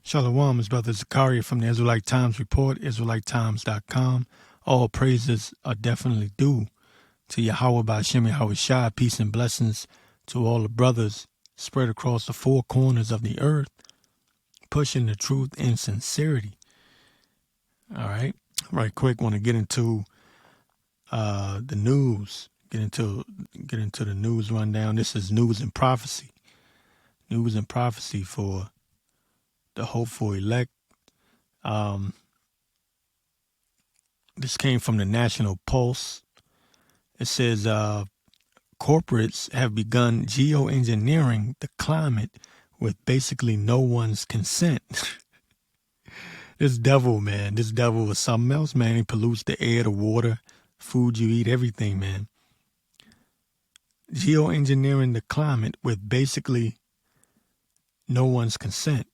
Shalom, is Brother Zakaria from the Israelite Times Report, IsraeliteTimes.com. All praises are definitely due to Yahweh Ba'ashem Yahweh Shai. Peace and blessings to all the brothers spread across the four corners of the earth, pushing the truth in sincerity. All right. Right quick, want to get into the news. Get into the news rundown. This is news and prophecy. News and prophecy for the hopeful elect. This came from the National Pulse. It says corporates have begun geoengineering the climate with basically no one's consent. This devil is something else, man. He pollutes the air, the water, food you eat, everything, man. Geoengineering the climate with basically no one's consent.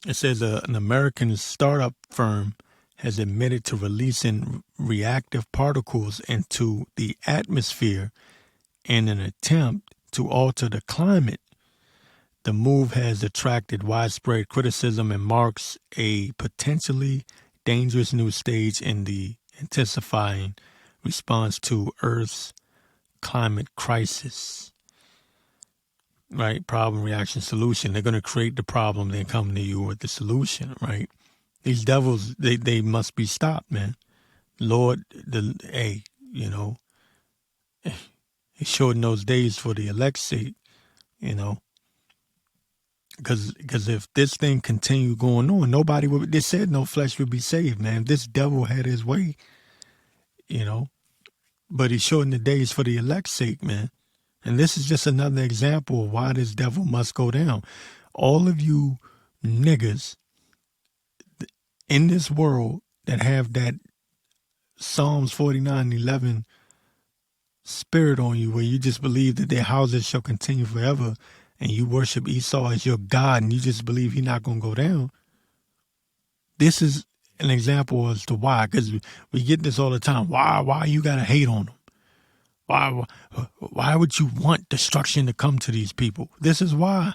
It says an American startup firm has admitted to releasing reactive particles into the atmosphere in an attempt to alter the climate. The move has attracted widespread criticism and marks a potentially dangerous new stage in the intensifying response to Earth's climate crisis. Right? Problem, reaction, solution. They're going to create the problem, then come to you with the solution, right? These devils, they must be stopped, man. Lord, he shortened those days for the elect's sake, because if this thing continued going on, nobody would. They said no flesh would be saved, man. This devil had his way, but he shortened the days for the elect's sake, man. And this is just another example of why this devil must go down. All of you niggas in this world that have that Psalms 49:11 spirit on you, where you just believe that their houses shall continue forever, and you worship Esau as your God, and you just believe he's not going to go down. This is an example as to why, because we get this all the time. Why you got to hate on them? Why would you want destruction to come to these people? This is why.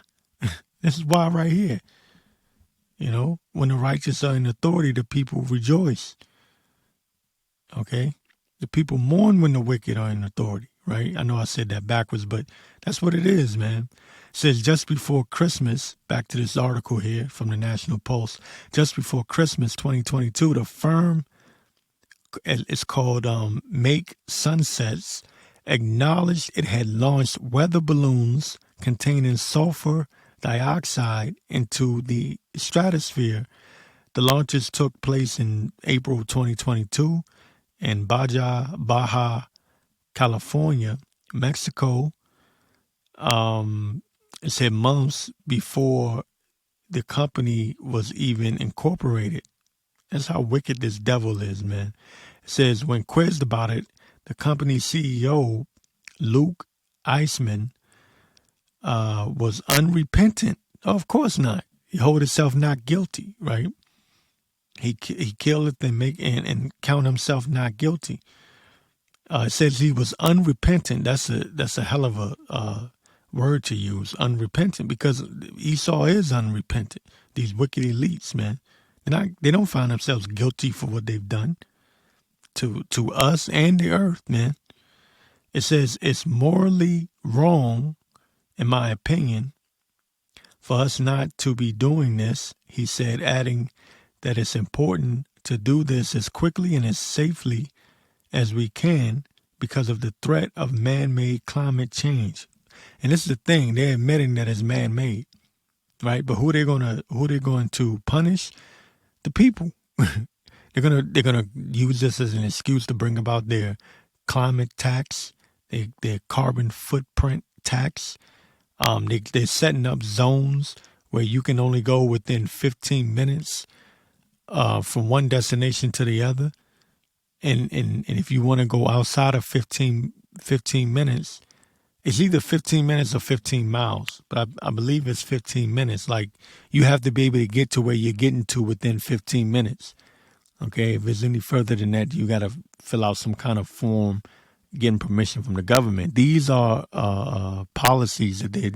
This is why right here. When the righteous are in authority, the people rejoice. Okay? The people mourn when the wicked are in authority, right? I know I said that backwards, but that's what it is, man. It says just before Christmas, back to this article here from the National Pulse, just before Christmas 2022, the firm, it's called Make Sunsets, acknowledged it had launched weather balloons containing sulfur dioxide into the stratosphere. The launches took place in April 2022 in Baja California, Mexico. It said months before the company was even incorporated. That's how wicked this devil is, man. It says when quizzed about it, the company's CEO, Luke Eisman, was unrepentant. Of course not. He hold himself not guilty, right? He killeth and count himself not guilty. It says he was unrepentant. That's a hell of a word to use, unrepentant, because Esau is unrepentant. These wicked elites, man, they don't find themselves guilty for what they've done to us and the earth, man. It says it's morally wrong, in my opinion, for us not to be doing this, he said, adding that it's important to do this as quickly and as safely as we can because of the threat of man-made climate change. And this is the thing, they're admitting that it's man-made, right? But who they're going to punish? The people. They're gonna use this as an excuse to bring about their climate tax, their carbon footprint tax. They're setting up zones where you can only go within 15 minutes from one destination to the other. And if you want to go outside of 15 minutes, it's either 15 minutes or 15 miles. But I believe it's 15 minutes. Like, you have to be able to get to where you're getting to within 15 minutes. Okay, if it's any further than that, you got to fill out some kind of form, getting permission from the government. These are policies that they're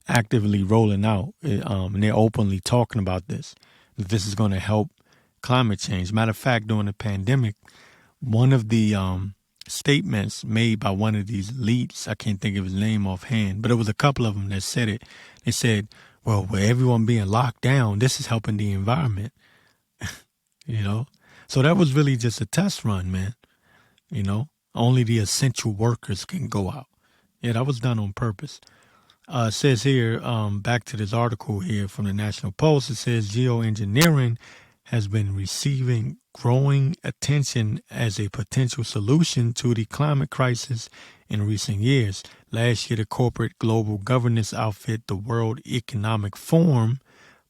actively rolling out, and they're openly talking about this, that this is going to help climate change. Matter of fact, during the pandemic, one of the statements made by one of these elites, I can't think of his name offhand, but it was a couple of them that said it. They said, well, with everyone being locked down, this is helping the environment, you know? So that was really just a test run, man. You know, only the essential workers can go out. Yeah, that was done on purpose. It says here, back to this article here from the National Post, it says geoengineering has been receiving growing attention as a potential solution to the climate crisis in recent years. Last year, the corporate global governance outfit, the World Economic Forum,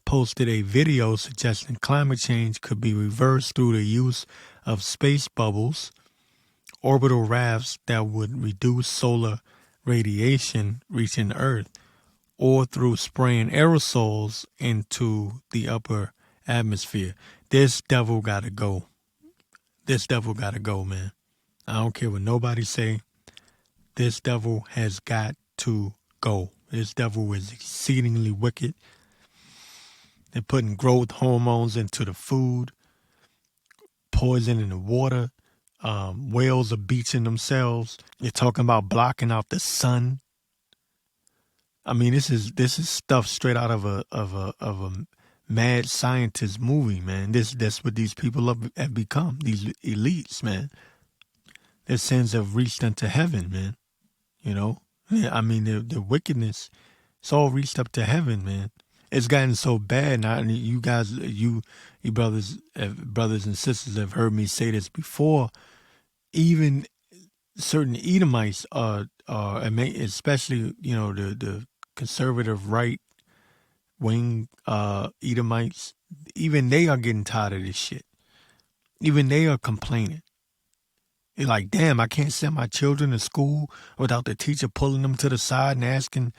posted a video suggesting climate change could be reversed through the use of space bubbles, orbital rafts that would reduce solar radiation reaching Earth, or through spraying aerosols into the upper atmosphere. This devil gotta go. This devil gotta go, man. I don't care what nobody say. This devil has got to go. This devil is exceedingly wicked. They're putting growth hormones into the food, poison in the water. Whales are beaching themselves. You're talking about blocking out the sun. I mean, this is stuff straight out of a mad scientist movie, man. That's what these people have become. These elites, man. Their sins have reached unto heaven, man. You know, yeah, I mean, the wickedness, it's all reached up to heaven, man. It's gotten so bad now. And you guys, you brothers and sisters have heard me say this before. Even certain Edomites especially, you know, the conservative right wing Edomites, even they are getting tired of this shit. Even they are complaining. They're like, damn, I can't send my children to school without the teacher pulling them to the side and asking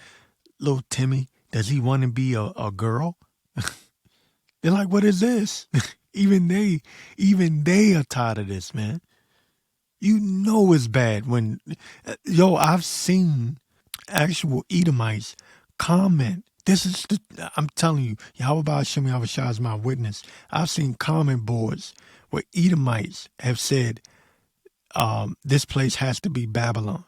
little Timmy, does he want to be a girl? They're like, what is this? even they are tired of this, man. You know it's bad when, I've seen actual Edomites comment. I'm telling you, Yahweh Hashem Yahweh Shah is my witness. I've seen comment boards where Edomites have said, this place has to be Babylon.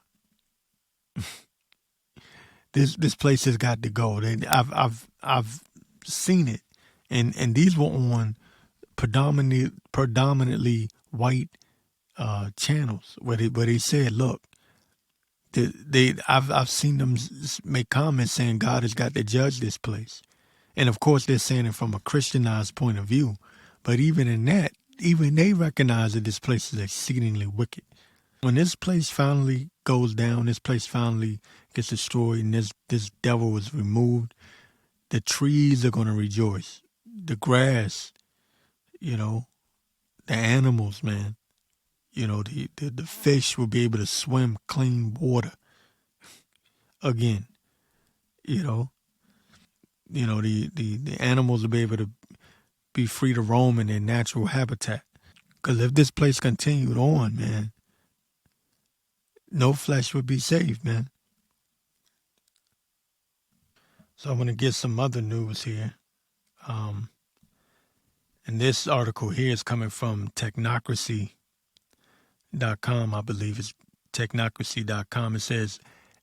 This place has got to go. I've seen it, and these were on predominantly white channels where they said, look, I've seen them make comments saying God has got to judge this place, and of course they're saying it from a Christianized point of view, but even in that, even they recognize that this place is exceedingly wicked. When this place finally goes down, this place finally gets destroyed, and this devil is removed, the trees are going to rejoice. The grass, you know, the animals, man, you know, the fish will be able to swim clean water again. You know, the animals will be able to be free to roam in their natural habitat. Because if this place continued on, man, no flesh would be saved, man. So I'm going to get some other news here. And this article here is coming from technocracy.com, I believe it's technocracy.com. It says,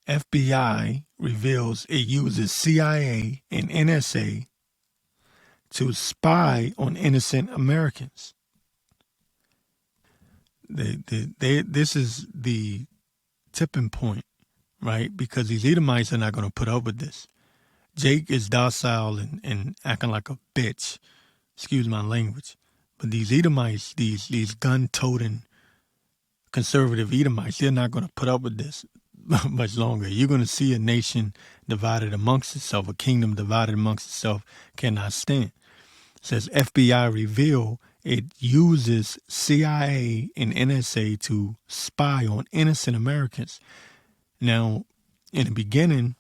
FBI reveals it uses CIA and NSA to spy on innocent Americans. This is the tipping point, right? Because these Edomites are not going to put up with this. Jake is docile and acting like a bitch. Excuse my language. But these Edomites, these gun-toting conservative Edomites, they're not going to put up with this much longer. You're going to see a nation divided amongst itself, a kingdom divided amongst itself cannot stand. It says FBI reveal it uses CIA and NSA to spy on innocent Americans. Now, in the beginning,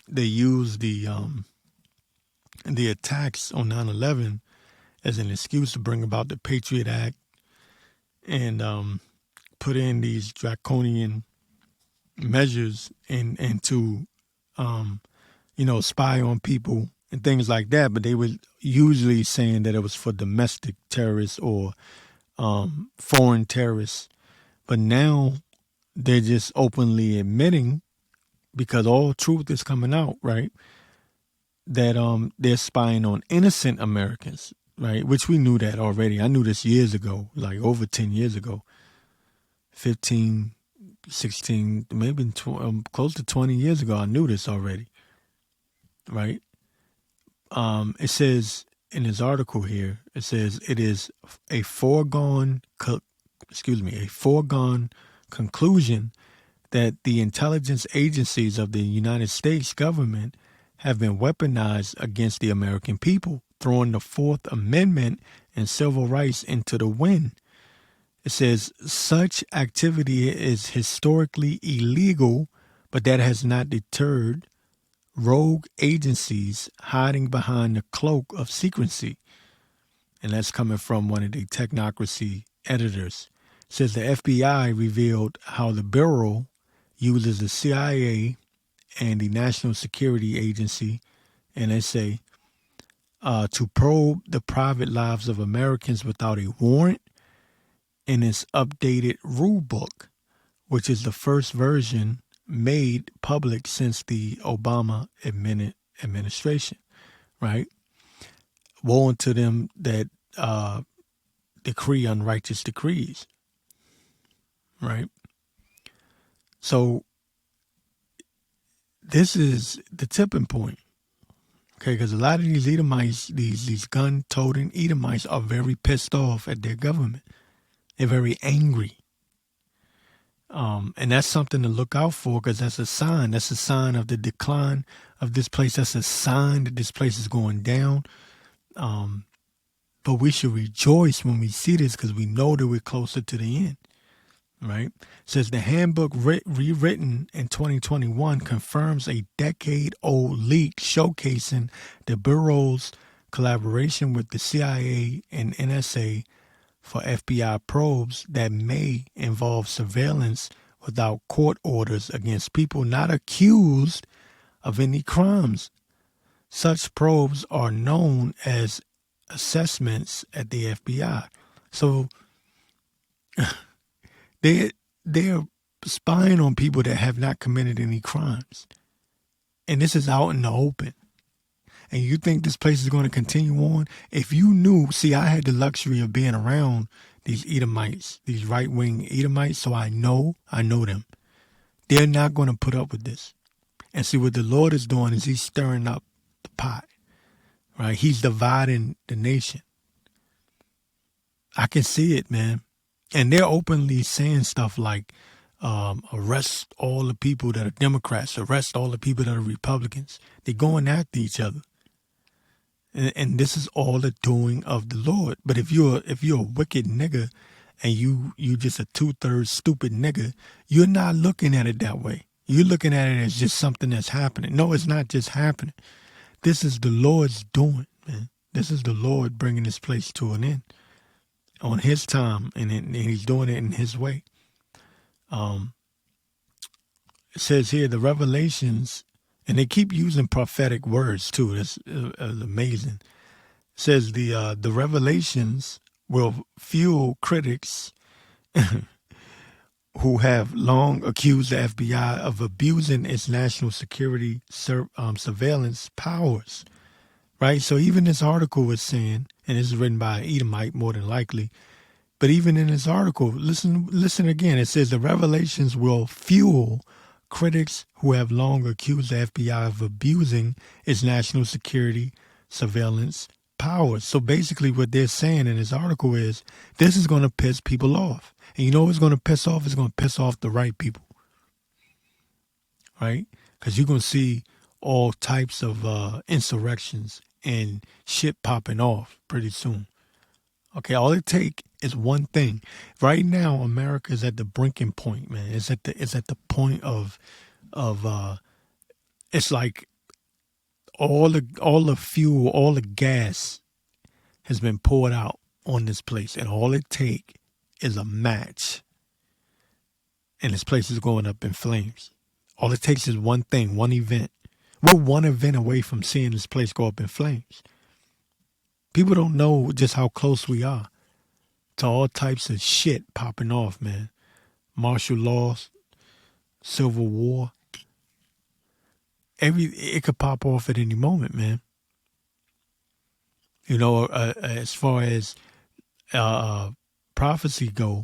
they used the attacks on 9/11 as an excuse to bring about the Patriot Act and put in these draconian measures and to spy on people and things like that. But they were usually saying that it was for domestic terrorists or foreign terrorists. But now they're just openly admitting, because all truth is coming out, right, that they're spying on innocent Americans, right? Which we knew that already. I knew this years ago, like over 10 years ago, 15, 16, maybe close to 20 years ago. I knew this already, right? It says in this article here, it says it is a foregone conclusion that the intelligence agencies of the United States government have been weaponized against the American people, throwing the Fourth Amendment and civil rights into the wind. It says such activity is historically illegal, but that has not deterred rogue agencies hiding behind the cloak of secrecy. And that's coming from one of the technocracy editors. It says the FBI revealed how the Bureau uses the CIA and the National Security Agency, NSA, to probe the private lives of Americans without a warrant in its updated rule book, which is the first version made public since the Obama administration, right? Woe unto them that decree unrighteous decrees, right? So this is the tipping point, okay? Because a lot of these Edomites, these gun-toting Edomites, are very pissed off at their government. They're very angry. And that's something to look out for, because that's a sign. That's a sign of the decline of this place. That's a sign that this place is going down. But we should rejoice when we see this, because we know that we're closer to the end, right? It says the handbook rewritten in 2021 confirms a decade-old leak showcasing the Bureau's collaboration with the CIA and NSA for FBI probes that may involve surveillance without court orders against people not accused of any crimes. Such probes are known as assessments at the FBI. So they're spying on people that have not committed any crimes. And this is out in the open. And you think this place is going to continue on? If you knew, see, I had the luxury of being around these Edomites, these right-wing Edomites, so I know them. They're not going to put up with this. And see, what the Lord is doing is he's stirring up the pot, right? He's dividing the nation. I can see it, man. And they're openly saying stuff like, arrest all the people that are Democrats, arrest all the people that are Republicans. They're going after each other. And this is all the doing of the Lord. But if you're a wicked nigga and you just a 2/3 stupid nigga, you're not looking at it that way. You're looking at it as just something that's happening. No, it's not just happening. This is the Lord's doing, man. This is the Lord bringing this place to an end on his time, and he's doing it in his way. It says here, the revelations, and they keep using prophetic words too. That's amazing. It says the revelations will fuel critics who have long accused the FBI of abusing its national security surveillance powers. Right? So even this article is saying, and this is written by an Edomite more than likely, but even in this article, listen again. It says the revelations will fuel critics who have long accused the FBI of abusing its national security surveillance powers. So basically what they're saying in this article is this is going to piss people off. And you know what's going to piss off? It's going to piss off the right people. Right? Because you're going to see all types of insurrections and shit popping off pretty soon. Okay, all it takes is one thing. Right now, America is at the breaking point, man. It's at the point of it's like all the fuel, all the gas has been poured out on this place, and all it takes is a match, and this place is going up in flames. All it takes is one thing, one event, We're one event away from seeing this place go up in flames. People don't know just how close we are to all types of shit popping off, man. Martial laws, civil war. It could pop off at any moment, man. You know, as far as prophecy go,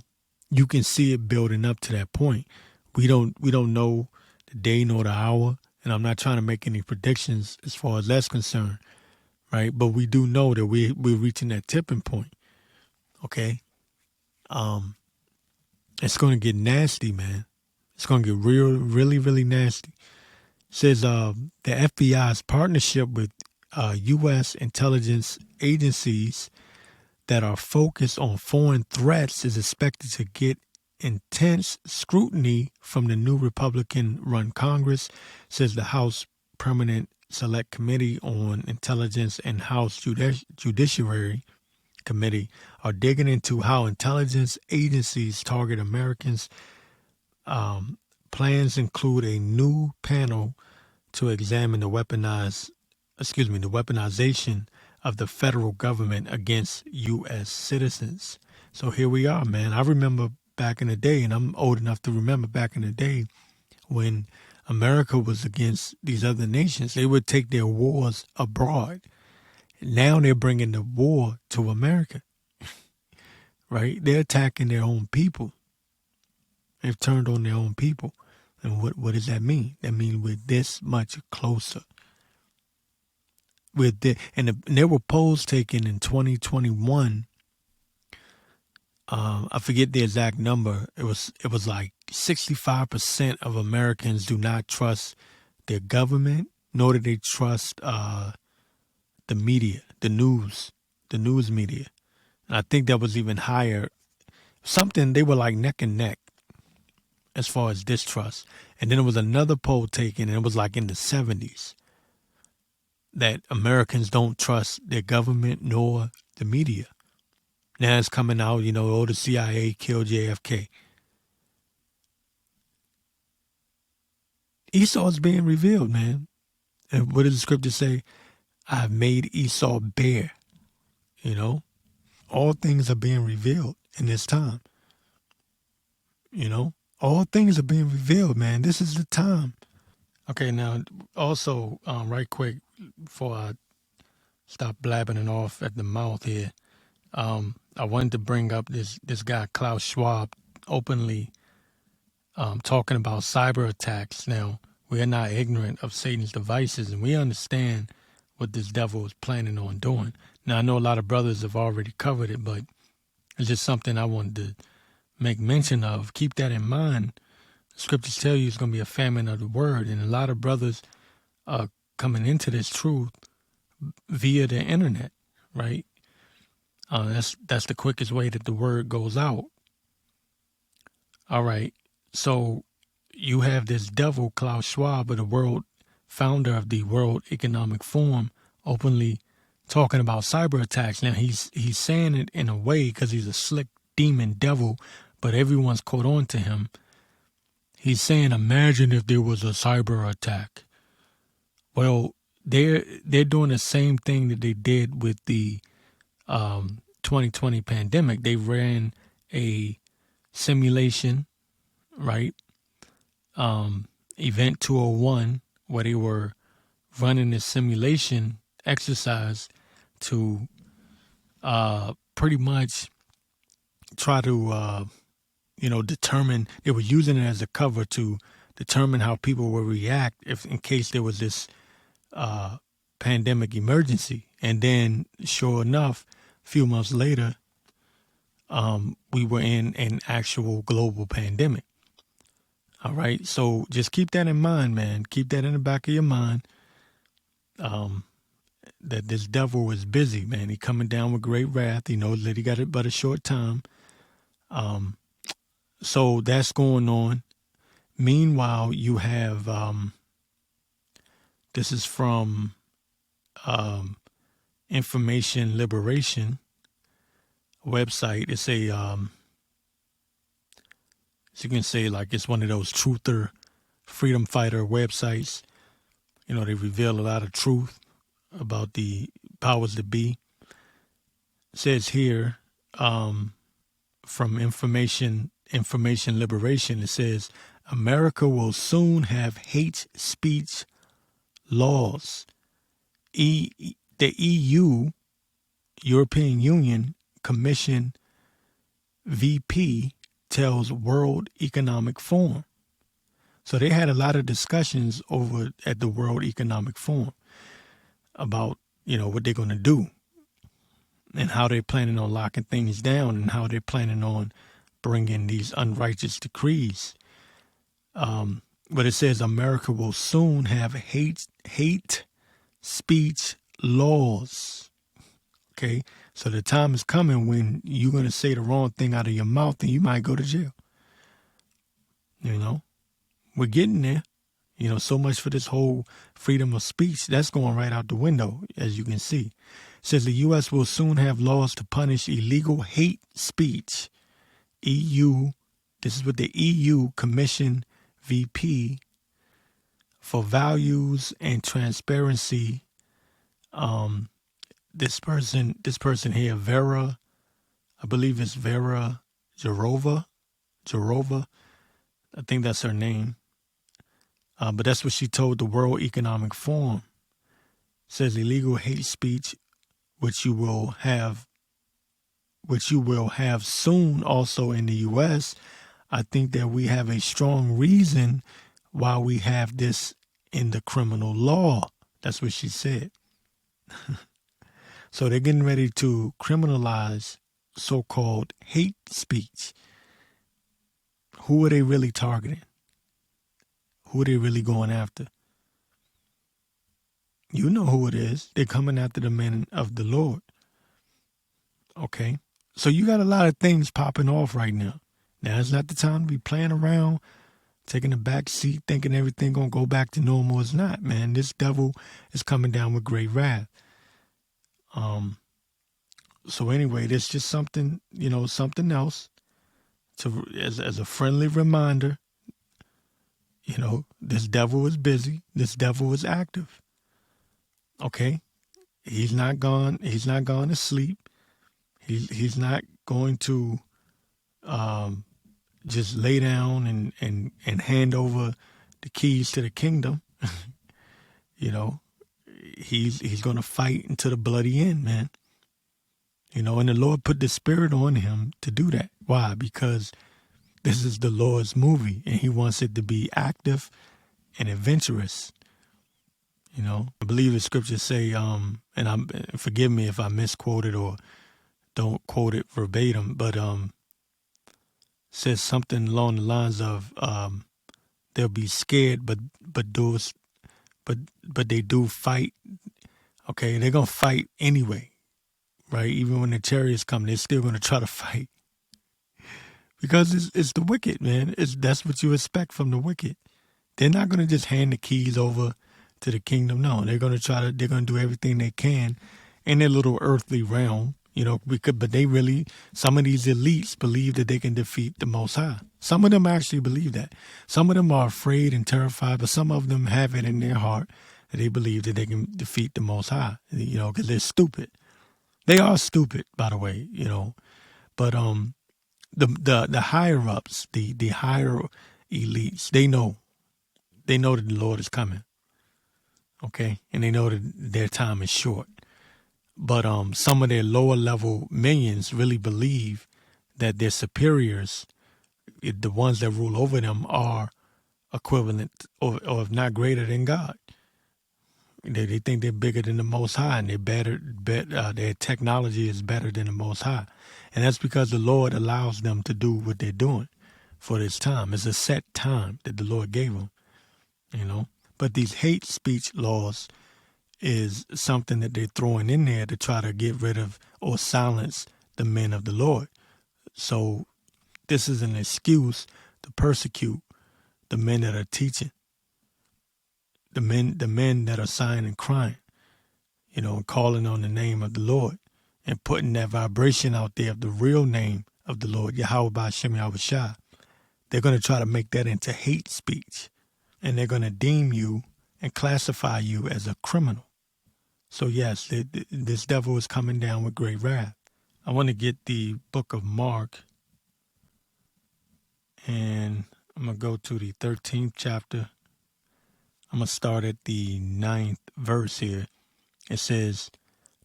you can see it building up to that point. We don't know the day nor the hour, and I'm not trying to make any predictions as far as that's concerned, right? But we do know that we're reaching that tipping point. Okay, it's going to get nasty, man. It's going to get really nasty. It says the FBI's partnership with U.S. intelligence agencies that are focused on foreign threats is expected to get intense scrutiny from the new Republican-run Congress, says the House Permanent Select Committee on Intelligence and House Judiciary Committee are digging into how intelligence agencies target Americans. Plans include a new panel to examine the weaponization of the federal government against U.S. citizens. So here we are, man. I remember back in the day, and I'm old enough to remember back in the day when America was against these other nations. They would take their wars abroad. Now they're bringing the war to America, right? They're attacking their own people. They've turned on their own people. And what does that mean? That means we're this much closer. And there were polls taken in 2021. I forget the exact number. It was like 65% of Americans do not trust their government, nor do they trust the media, the news media. And I think that was even higher. They were like neck and neck as far as distrust. And then there was another poll taken, and it was like in the 70s, that Americans don't trust their government nor the media. Now it's coming out, the CIA killed JFK. Esau is being revealed, man. And what does the scripture say? I've made Esau bare. All things are being revealed in this time. All things are being revealed, man. This is the time. Okay, now also, right quick, before I stop blabbing it off at the mouth here, I wanted to bring up this guy Klaus Schwab openly talking about cyber attacks. Now, we are not ignorant of Satan's devices, and we understand what this devil is planning on doing. Now, I know a lot of brothers have already covered it, but it's just something I wanted to make mention of. Keep that in mind. The scriptures tell you it's going to be a famine of the word, and a lot of brothers are coming into this truth via the internet, right? That's the quickest way that the word goes out. All right. So you have this devil, Klaus Schwab, founder of the World Economic Forum, openly talking about cyber attacks. Now he's saying it in a way because he's a slick demon devil, but everyone's caught on to him. He's saying, imagine if there was a cyber attack. Well, they're doing the same thing that they did with the 2020 pandemic. They ran a simulation, right? Event 201, where they were running this simulation exercise to pretty much try to, determine. They were using it as a cover to determine how people would react in case there was this pandemic emergency. And then, sure enough, a few months later, we were in an actual global pandemic. All right. So just keep that in mind, man. Keep that in the back of your mind. That this devil is busy, man. He coming down with great wrath. He knows that he got it but a short time. So that's going on. Meanwhile, you have, this is from Information Liberation website. It's a, so you can say like it's one of those truther freedom fighter websites. They reveal a lot of truth about the powers that be. It says here, from information liberation, it says America will soon have hate speech laws. The EU, European Union Commission VP tells World Economic Forum. So they had a lot of discussions over at the World Economic Forum about, what they're going to do and how they're planning on locking things down and how they're planning on bringing these unrighteous decrees. But it says America will soon have hate speech laws. Okay, so the time is coming when you're going to say the wrong thing out of your mouth and you might go to jail. We're getting there. So much for this whole freedom of speech. That's going right out the window, as you can see. It says the U.S. will soon have laws to punish illegal hate speech. EU, this is what the EU Commission VP for Values and Transparency. This person here, Vera, I believe it's Vera Jourova. I think that's her name. But that's what she told the World Economic Forum. It says illegal hate speech, which you will have soon also in the U.S. I think that we have a strong reason why we have this in the criminal law. That's what she said. So they're getting ready to criminalize so-called hate speech. Who are they really targeting? Who are they really going after? You know who it is. They're coming after the men of the Lord. Okay? So you got a lot of things popping off right now. Now, it's not the time to be playing around, taking a back seat, thinking everything going to go back to normal. It's not, man. This devil is coming down with great wrath. So anyway, there's just something, something else as a friendly reminder. This devil is busy. This devil is active. Okay? He's not gone to sleep. He's not going to just lay down and hand over the keys to the kingdom. He's going to fight until the bloody end, man. And the Lord put the spirit on him to do that. Why? Because this is the Lord's movie, and he wants it to be active and adventurous. I believe the scriptures say, and forgive me if I misquote it or don't quote it verbatim, but says something along the lines of they'll be scared, but they do fight. Okay, they're gonna fight anyway, right? Even when the chariots come, they're still gonna try to fight because it's the wicked, man. That's what you expect from the wicked. They're not gonna just hand the keys over to the kingdom. No, they're gonna do everything they can in their little earthly realm. But some of these elites believe that they can defeat the Most High. Some of them actually believe that. Some of them are afraid and terrified, but some of them have it in their heart that they believe that they can defeat the Most High, because they're stupid. They are stupid, by the way, But the higher ups, the higher elites, they know that the Lord is coming. Okay? And they know that their time is short. But some of their lower level minions really believe that their superiors, the ones that rule over them, are equivalent or if not greater than God. They think they're bigger than the Most High, and they're better. Their technology is better than the Most High, and that's because the Lord allows them to do what they're doing for this time. It's a set time that the Lord gave them, But these hate speech laws is something that they're throwing in there to try to get rid of or silence the men of the Lord. So this is an excuse to persecute the men that are teaching, the men that are sighing and crying, and calling on the name of the Lord and putting that vibration out there of the real name of the Lord, Yahweh B'Shem Yahushua. They're going to try to make that into hate speech, and they're going to deem you and classify you as a criminal. So yes, this devil is coming down with great wrath. I want to get the book of Mark, and I'm going to go to the 13th chapter. I'm going to start at the 9th verse here. It says,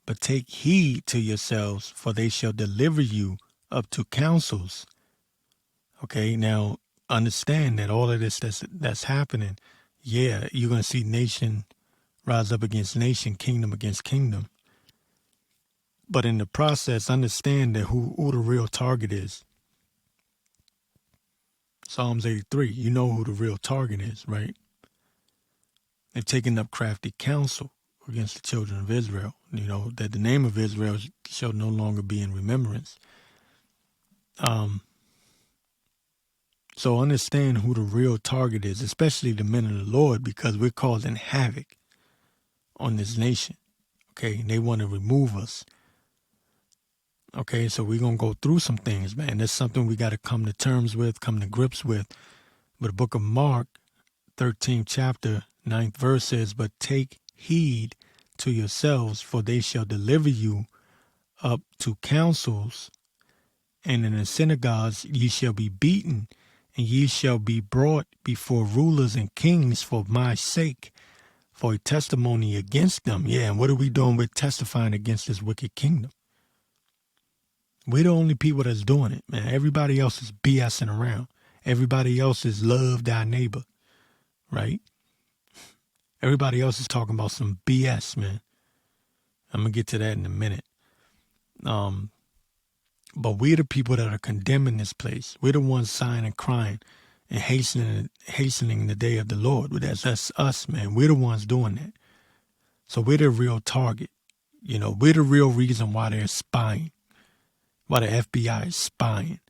"But take heed to yourselves, for they shall deliver you up to councils." Okay, now understand that all of this that's happening, yeah, you're going to see nation rise up against nation, kingdom against kingdom. But in the process, understand that who the real target is. Psalms 83, you know who the real target is, right? They've taken up crafty counsel against the children of Israel, that the name of Israel shall no longer be in remembrance. So understand who the real target is, especially the men of the Lord, because we're causing havoc on this nation. Okay, and they want to remove us. Okay, so we're going to go through some things, man. That's something we got to come to terms with, come to grips with. But the book of Mark, 13th chapter, 9th verse says, "But take heed to yourselves, for they shall deliver you up to councils, and in the synagogues ye shall be beaten, and ye shall be brought before rulers and kings for my sake, for a testimony against them." Yeah, and what are we doing? We're testifying against this wicked kingdom. We're the only people that's doing it, man. Everybody else is BSing around. Everybody else is love thy neighbor, right? Everybody else is talking about some BS, man. I'm going to get to that in a minute. But we're the people that are condemning this place. We're the ones sighing and crying and hastening the day of the Lord. That's us, man. We're the ones doing that. So we're the real target. We're the real reason why they're spying, why the FBI is spying.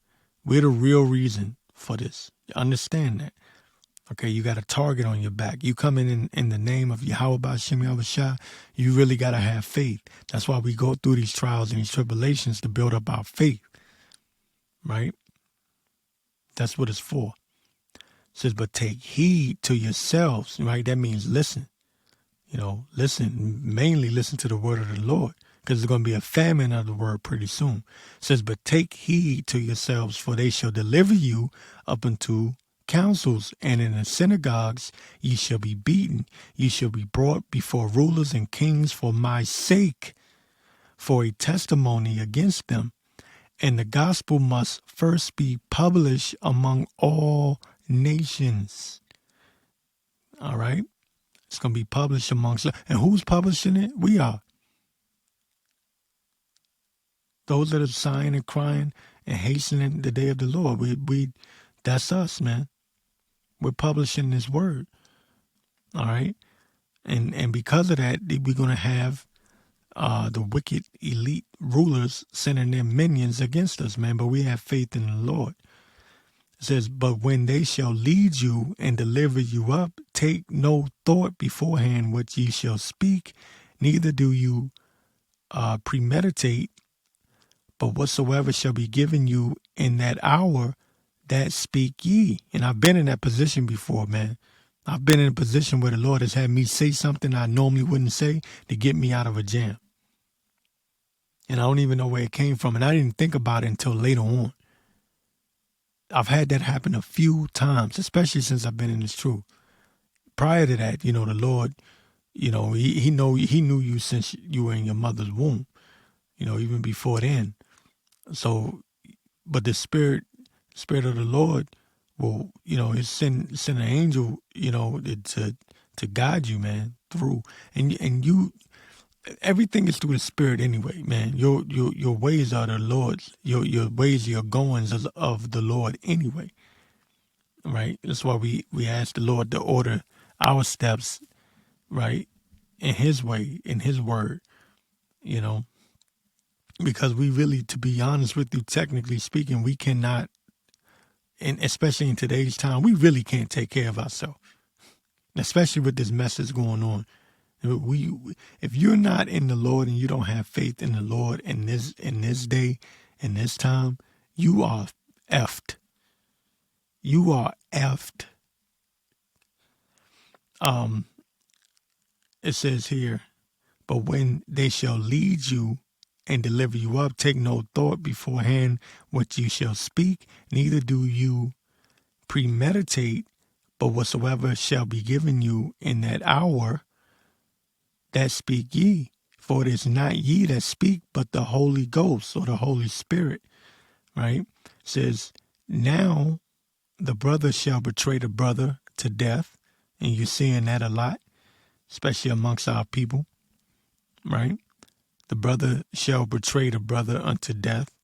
We're the real reason for this. Understand that. Okay, you got a target on your back. You come in the name of Yahweh B'Shem Yahushua, you really got to have faith. That's why we go through these trials and these tribulations, to build up our faith, right? That's what it's for. It says, "But take heed to yourselves," right? That means listen. Listen, mainly listen to the word of the Lord, because there's going to be a famine of the word pretty soon. It says, "But take heed to yourselves, for they shall deliver you up unto councils, and in the synagogues ye shall be beaten. Ye shall be brought before rulers and kings for my sake, for a testimony against them. And the gospel must first be published among all nations." All right? It's going to be published amongst, and who's publishing it? We are. Those that are sighing and crying and hastening the day of the Lord. We that's us, man. We're publishing this word. All right? And because of that, we're going to have the wicked elite rulers sending their minions against us, man. But we have faith in the Lord. It says, "But when they shall lead you and deliver you up, take no thought beforehand what ye shall speak, neither do you premeditate, but whatsoever shall be given you in that hour, that speak ye." And I've been in that position before, man. I've been in a position where the Lord has had me say something I normally wouldn't say to get me out of a jam. And I don't even know where it came from. And I didn't think about it until later on. I've had that happen a few times, especially since I've been in this truth. Prior to that, the Lord, he knew you since you were in your mother's womb, even before then. So, but the Spirit of the Lord will, send an angel, to guide you, man, through. And you, everything is through the Spirit anyway, man. Your ways are the Lord's. Your ways, your goings of the Lord anyway. Right? That's why we ask the Lord to order our steps, right, in His way, in His word, because we really, to be honest with you, technically speaking, we cannot, and especially in today's time, we really can't take care of ourselves, especially with this message going on. If you're not in the Lord and you don't have faith in the Lord in this day, in this time, you are effed. You are effed. it says here, but when they shall lead you and deliver you up, take no thought beforehand what you shall speak, neither do you premeditate, but whatsoever shall be given you in that hour, that speak ye. For it is not ye that speak, but the Holy Ghost or the Holy Spirit, right? It says, now the brother shall betray the brother to death. And you're seeing that a lot, especially amongst our people, right? The brother shall betray the brother unto death,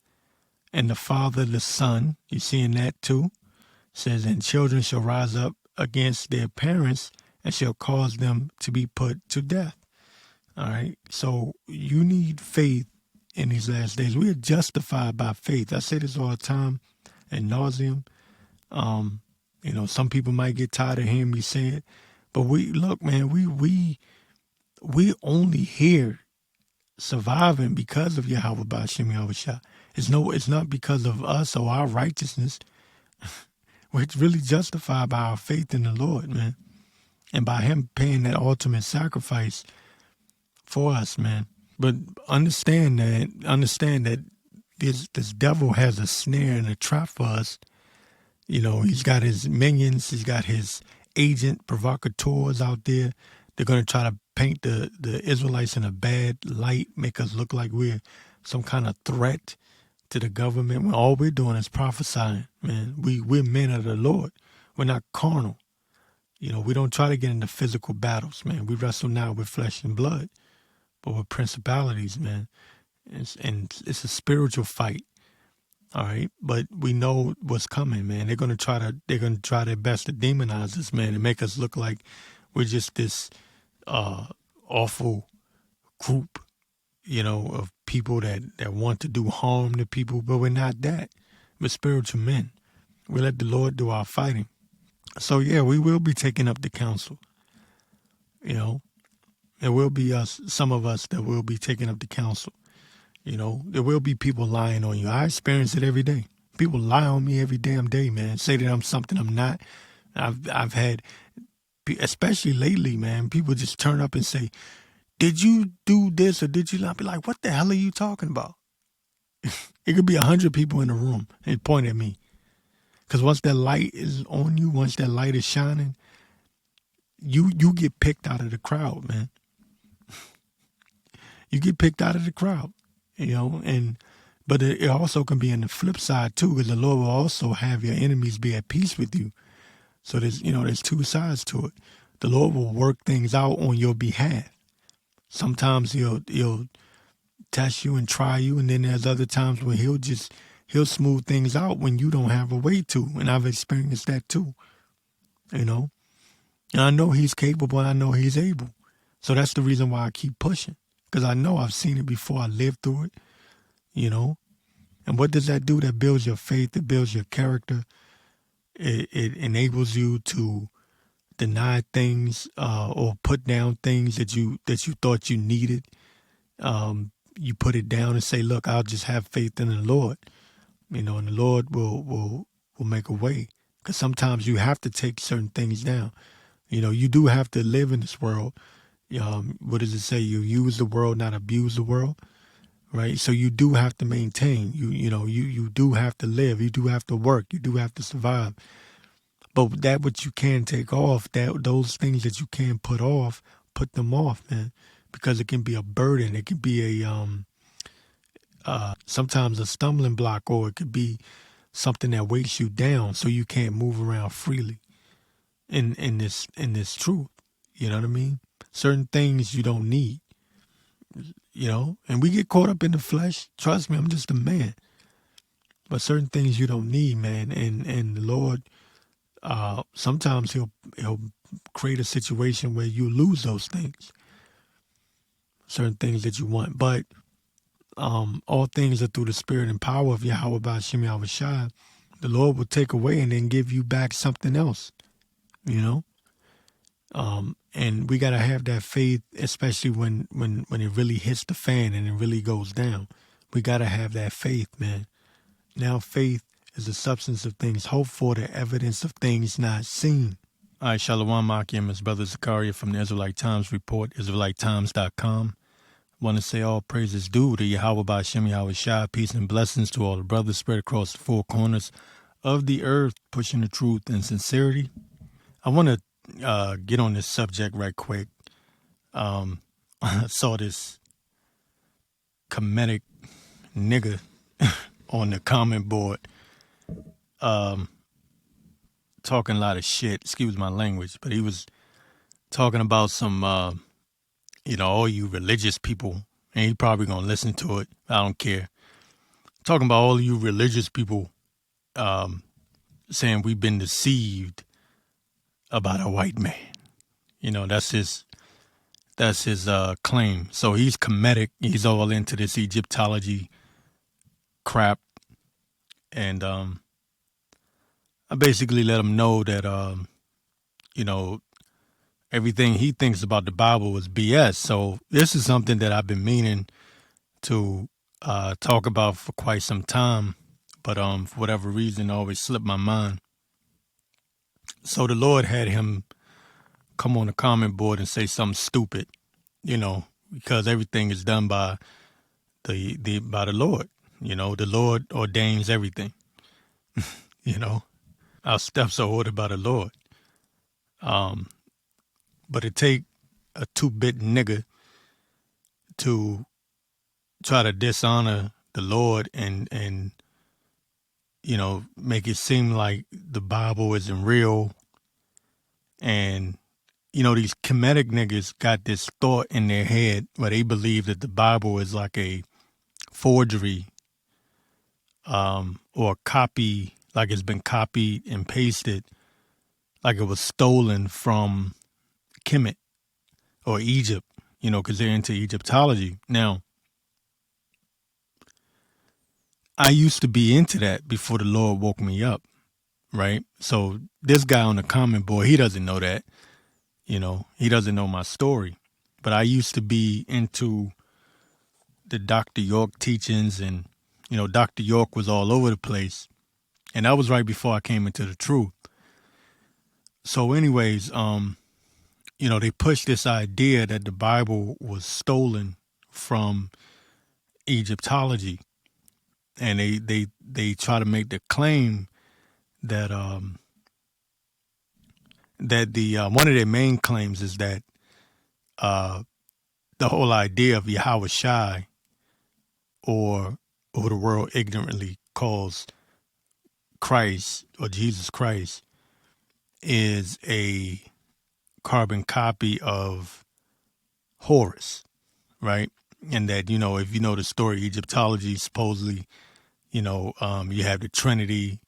and the father the son. You're seeing that too. It says, and children shall rise up against their parents and shall cause them to be put to death. All right. So you need faith in these last days. We are justified by faith. I say this all the time ad nauseum. Some people might get tired of hearing me say it, but look, man, we only here surviving because of Yahweh Ba'Shem Yahushua. It's not because of us or our righteousness. We're really justified by our faith in the Lord, man, and by Him paying that ultimate sacrifice for us, man. But understand that this devil has a snare and a trap for us. He's got his minions, he's got his agent provocateurs out there. They're going to try to paint the Israelites in a bad light, make us look like we're some kind of threat to the government, when all we're doing is prophesying, man. We're men of the Lord. We're not carnal. We don't try to get into physical battles, man. We wrestle not with flesh and blood, but with principalities, man. And it's a spiritual fight. All right, but we know what's coming, man. They're gonna try their best to demonize us, man, and make us look like we're just this awful group, of people that want to do harm to people, but we're not that. We're spiritual men. We let the Lord do our fighting. So yeah, we will be taking up the counsel. There will be some of us that will be taking up the counsel. There will be people lying on you. I experience it every day. People lie on me every damn day, man. Say that I'm something I'm not. I've had, especially lately, man, people just turn up and say, did you do this or did you not? Be like, what the hell are you talking about? It could be 100 people in the room and point at me. Because once that light is on you, once that light is shining, you get picked out of the crowd, man. You get picked out of the crowd. But it also can be in the flip side too, because the Lord will also have your enemies be at peace with you. So there's two sides to it. The Lord will work things out on your behalf. Sometimes he'll test you and try you, and then there's other times where he'll smooth things out when you don't have a way to. And I've experienced that too. And I know He's capable and I know He's able. So that's the reason why I keep pushing. Because I know I've seen it before. I lived through it, And what does that do? That builds your faith. It builds your character. It enables you to deny things or put down things that you thought you needed. You put it down and say, look, I'll just have faith in the Lord, and the Lord will make a way. Because sometimes you have to take certain things down. You do have to live in this world. What does it say? You use the world, not abuse the world, right? So you do have to maintain. You do have to live. You do have to work. You do have to survive. But that what you can take off, those things that you can put off, put them off, man, because it can be a burden. It can be sometimes a stumbling block, or it could be something that weighs you down, so you can't move around freely in this truth. You know what I mean? Certain things you don't need, and we get caught up in the flesh. Trust me, I'm just a man. But certain things you don't need, man, and the Lord, sometimes he'll create a situation where you lose those things, certain things that you want. But all things are through the spirit and power of Yahweh Ba'Shem Yahushua. The Lord will take away and then give you back something else, And we got to have that faith, especially when it really hits the fan and it really goes down. We got to have that faith, man. Now faith is the substance of things hoped for, the evidence of things not seen. All right, Shalom Akim, his brother Zakaria from the Israelite Times Report, IsraeliteTimes.com. Want to say all praises due to Yahweh Ba'Shem Yahweh Shai, peace and blessings to all the brothers spread across the four corners of the earth, pushing the truth and sincerity. I want to get on this subject right quick. I saw this comedic nigga on the comment board talking a lot of shit, excuse my language, but he was talking about some, all you religious people, and he probably going to listen to it. I don't care. Talking about all you religious people saying we've been deceived about a white man. That's his claim. So he's comedic. He's all into this Egyptology crap. And I basically let him know that, everything he thinks about the Bible is BS. So this is something that I've been meaning to talk about for quite some time. But for whatever reason, it always slipped my mind. So the Lord had him come on the comment board and say something stupid, because everything is done by by the Lord. The Lord ordains everything. Our steps are ordered by the Lord. But it take a 2-bit nigga to try to dishonor the Lord and make it seem like the Bible isn't real. And these comedic niggas got this thought in their head where they believe that the Bible is like a forgery or a copy, like it's been copied and pasted, like it was stolen from Kemet or Egypt, because they're into Egyptology. Now, I used to be into that before the Lord woke me up, right? So this guy on the comment board, he doesn't know that, he doesn't know my story. But I used to be into the Dr. York teachings, and, Dr. York was all over the place. And that was right before I came into the truth. So anyways, they pushed this idea that the Bible was stolen from Egyptology. And they try to make the claim that that the one of their main claims is that the whole idea of Yahweh Shai, or who the world ignorantly calls Christ or Jesus Christ, is a carbon copy of Horus, right? And that, if you know the story, Egyptology, supposedly, you have the Trinity,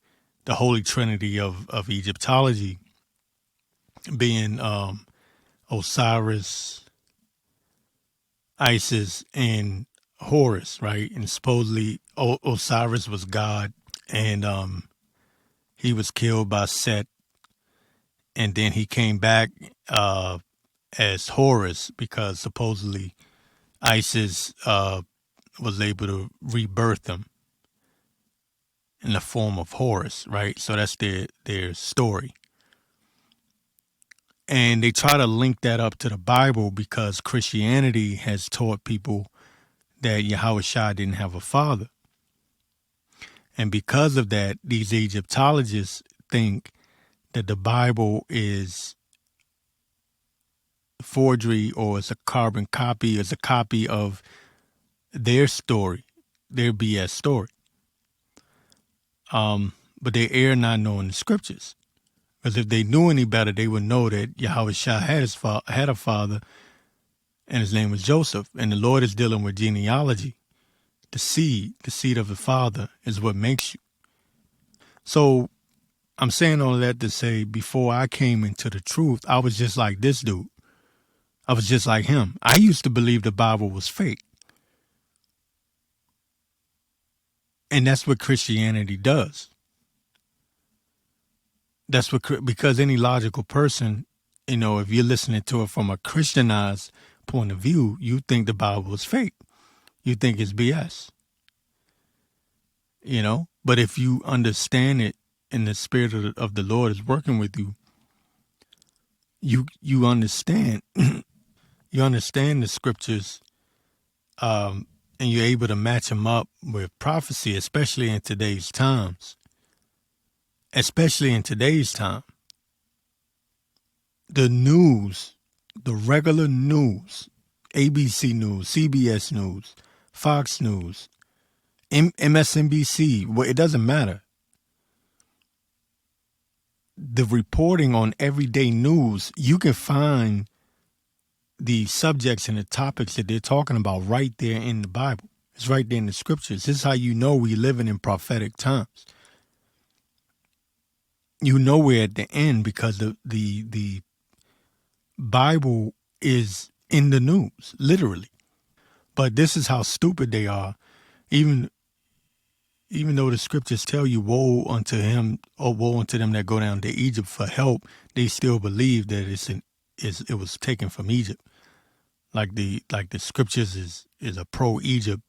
the Holy Trinity of Egyptology being Osiris, Isis, and Horus, right? And supposedly Osiris was God, and he was killed by Set, and then he came back as Horus because supposedly Isis was able to rebirth him in the form of Horus, right? So that's their story. And they try to link that up to the Bible because Christianity has taught people that Yahweh Shai didn't have a father. And because of that, these Egyptologists think that the Bible is forgery, or it's a carbon copy, it's a copy of their story, their BS story. But they err not knowing the scriptures. Because if they knew any better, they would know that Yahweh Shai had a father, and his name was Joseph. And the Lord is dealing with genealogy. The seed of the father is what makes you. So I'm saying all of that to say, before I came into the truth, I was just like this dude. I was just like him. I used to believe the Bible was fake. And that's what Christianity does. That's because any logical person, if you're listening to it from a Christianized point of view, you think the Bible is fake. You think it's BS. But if you understand it and the Spirit of the Lord is working with you, you understand you understand the scriptures, and you're able to match them up with prophecy, especially in today's times. Especially in today's time, the news, the regular news, ABC News, CBS News, Fox News, MSNBC, well, it doesn't matter. The reporting on everyday news, you can find the subjects and the topics that they're talking about right there in the Bible. It's right there in the scriptures. This is how you know we're living in prophetic times. You know we're at the end because the Bible is in the news, literally. But this is how stupid they are. Even though the scriptures tell you woe unto him or woe unto them that go down to Egypt for help, they still believe that it was taken from Egypt. Like the scriptures is a pro Egypt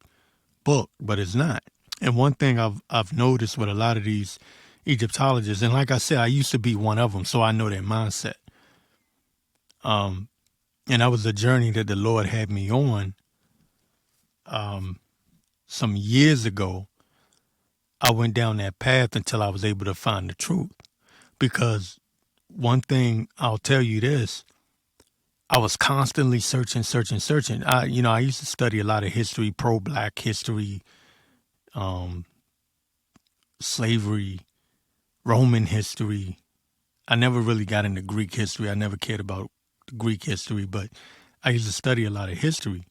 book, but it's not. And one thing I've noticed with a lot of these Egyptologists, and like I said, I used to be one of them, so I know their mindset. And that was a journey that the Lord had me on. Some years ago, I went down that path until I was able to find the truth. Because one thing I'll tell you this, I was constantly searching. I used to study a lot of history, pro-black history, slavery, Roman history. I never really got into Greek history. I never cared about Greek history, but I used to study a lot of history.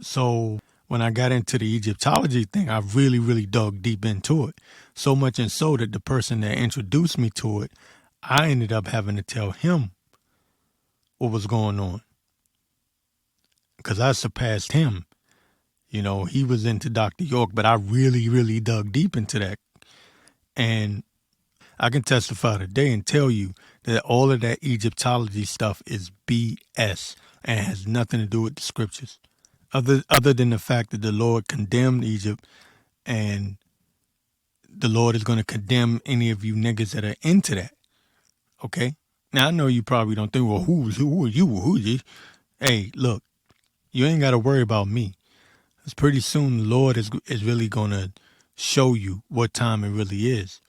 So when I got into the Egyptology thing, I really, really dug deep into it. So much and so that the person that introduced me to it, I ended up having to tell him what was going on. Because I surpassed him. You know, he was into Dr. York, but I really, really dug deep into that. And I can testify today and tell you that all of that Egyptology stuff is BS and it has nothing to do with the scriptures. Other than the fact that the Lord condemned Egypt, and the Lord is going to condemn any of you niggas that are into that. Okay? Now, I know you probably don't think, well, who are you? Who is you? Hey, look, you ain't got to worry about me. Because pretty soon the Lord is really going to show you what time it really is.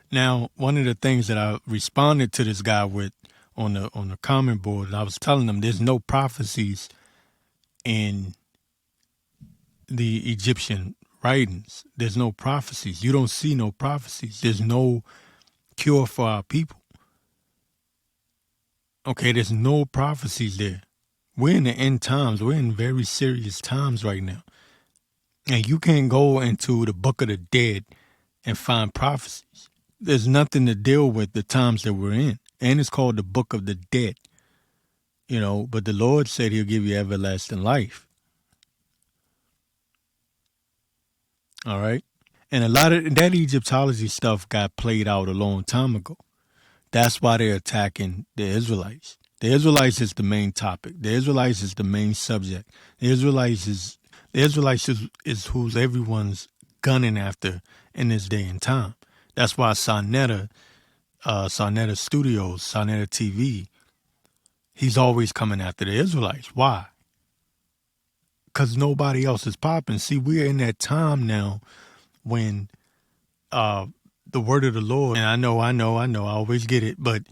Now, one of the things that I responded to this guy with on the comment board, I was telling him there's no prophecies in the Egyptian writings. There's no prophecies. You don't see no prophecies. There's no cure for our people. Okay, there's no prophecies there. We're in the end times. We're in very serious times right now. And you can't go into the book of the dead and find prophecies. There's nothing to deal with the times that we're in. And it's called the book of the dead. You know, but the Lord said he'll give you everlasting life. All right. And a lot of that Egyptology stuff got played out a long time ago. That's why they're attacking the Israelites. The Israelites is the main topic. The Israelites is the main subject. The Israelites is who's everyone's gunning after in this day and time. That's why Sonetta Studios, Sonetta TV, he's always coming after the Israelites. Why? Because nobody else is popping. See, we're in that time now when the word of the Lord, and I know, I always get it, but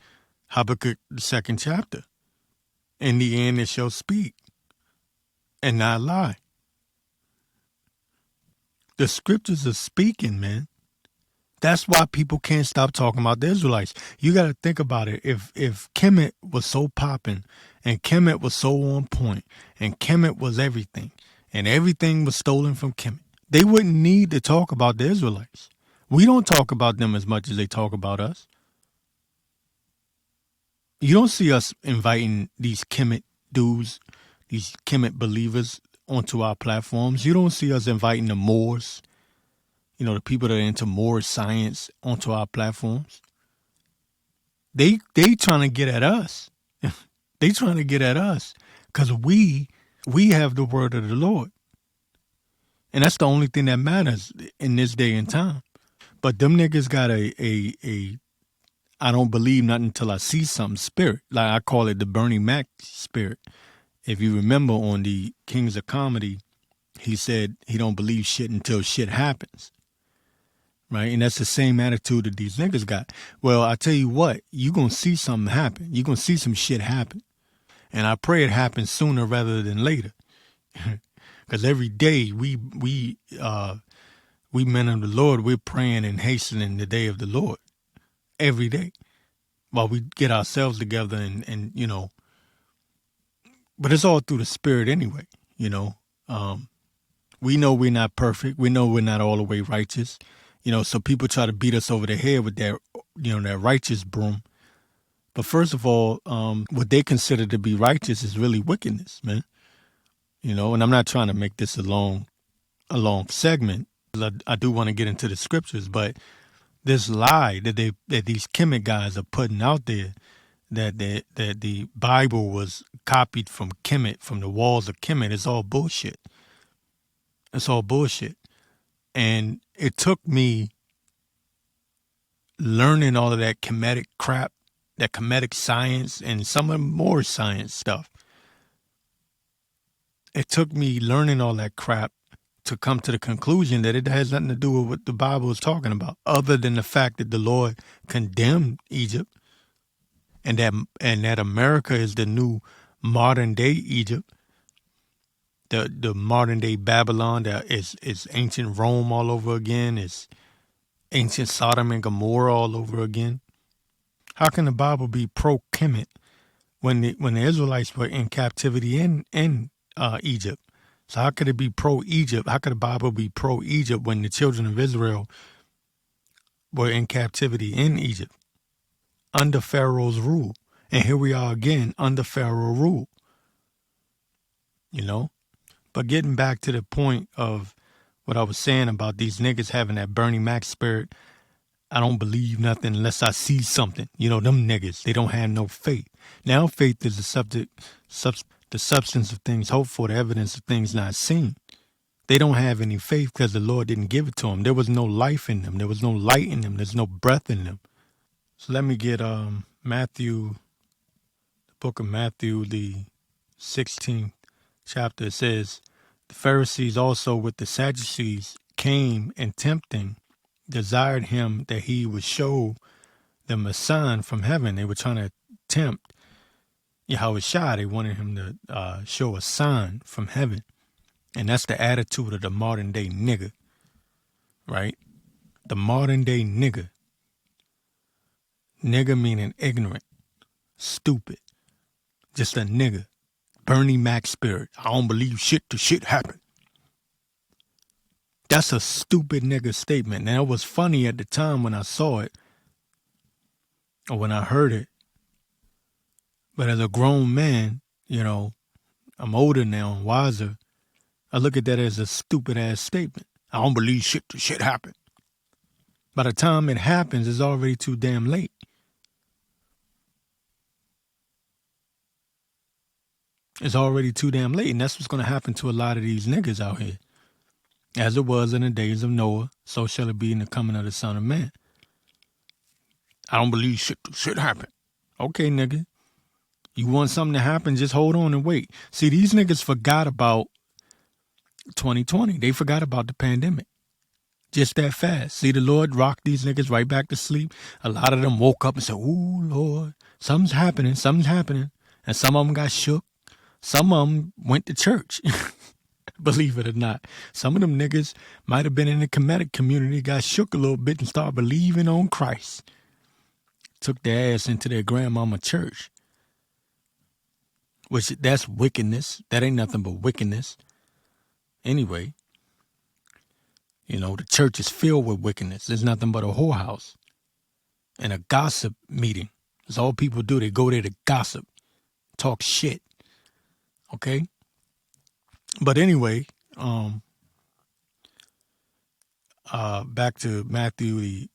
Habakkuk, the 2nd chapter, in the end it shall speak and not lie. The scriptures are speaking, man. That's why people can't stop talking about the Israelites. You got to think about it. If Kemet was so popping and Kemet was so on point and Kemet was everything and everything was stolen from Kemet, they wouldn't need to talk about the Israelites. We don't talk about them as much as they talk about us. You don't see us inviting these Kemet dudes, these Kemet believers onto our platforms. You don't see us inviting the Moors, you know, the people that are into Moor science onto our platforms. They trying to get at us. They trying to get at us because we have the word of the Lord. And that's the only thing that matters in this day and time. But them niggas got I don't believe nothing until I see something spirit. Like I call it the Bernie Mac spirit. If you remember on the Kings of Comedy, he said he don't believe shit until shit happens. Right? And that's the same attitude that these niggas got. Well, I tell you what, you gonna see something happen. You gonna see some shit happen. And I pray it happens sooner rather than later. Because every day we men of the Lord, we're praying and hastening the day of the Lord. Every day. While we get ourselves together and you know, but it's all through the spirit anyway, you know. We know we're not perfect. We know we're not all the way righteous. You know, so people try to beat us over the head with that, you know, that righteous broom. But first of all, what they consider to be righteous is really wickedness, man. You know, and I'm not trying to make this a long segment. I do want to get into the scriptures, but this lie that these Kemet guys are putting out there, that the Bible was copied from Kemet, from the walls of Kemet, is all bullshit. It's all bullshit. And it took me learning all of that Kemetic crap, that Kemetic science, and some of the more science stuff. It took me learning all that crap to come to the conclusion that it has nothing to do with what the Bible is talking about, other than the fact that the Lord condemned Egypt, and that America is the new modern day Egypt, the modern day Babylon, that is ancient Rome all over again, is ancient Sodom and Gomorrah all over again. How can the Bible be pro-Kemet when the Israelites were in captivity in Egypt? So how could it be pro-Egypt? How could the Bible be pro-Egypt when the children of Israel were in captivity in Egypt under Pharaoh's rule? And here we are again under Pharaoh rule. You know? But getting back to the point of what I was saying about these niggas having that Bernie Mac spirit, I don't believe nothing unless I see something. You know, them niggas, they don't have no faith. Now faith is the substance of things hoped for, the evidence of things not seen. They don't have any faith because the Lord didn't give it to them. There was no life in them. There was no light in them. There's no breath in them. So let me get Matthew, the book of Matthew, the 16th chapter. It says, the Pharisees also with the Sadducees came and tempting, desired him that he would show them a sign from heaven. They were trying to tempt Yahushua. They wanted him to show a sign from heaven. And that's the attitude of the modern day nigga, right? The modern day nigga. Nigga meaning ignorant, stupid, just a nigga. Bernie Mac spirit. I don't believe shit till shit happen. That's a stupid nigga statement. Now, it was funny at the time when I saw it or when I heard it. But as a grown man, you know, I'm older now and wiser. I look at that as a stupid ass statement. I don't believe shit till shit happen. By the time it happens, it's already too damn late. It's already too damn late. And that's what's going to happen to a lot of these niggas out here. As it was in the days of Noah, so shall it be in the coming of the Son of Man. I don't believe shit till shit happen. Okay, nigga. You want something to happen, just hold on and wait. See, these niggas forgot about 2020. They forgot about the pandemic. Just that fast. See, the Lord rocked these niggas right back to sleep. A lot of them woke up and said, ooh, Lord, something's happening. And some of them got shook. Some of them went to church. Believe it or not. Some of them niggas might have been in the Kemetic community, got shook a little bit and started believing on Christ. Took their ass into their grandmama church. Which, that's wickedness. That ain't nothing but wickedness. Anyway, you know, the church is filled with wickedness. There's nothing but a whorehouse and a gossip meeting. That's all people do. They go there to gossip, talk shit. Okay? But anyway, back to Matthew, the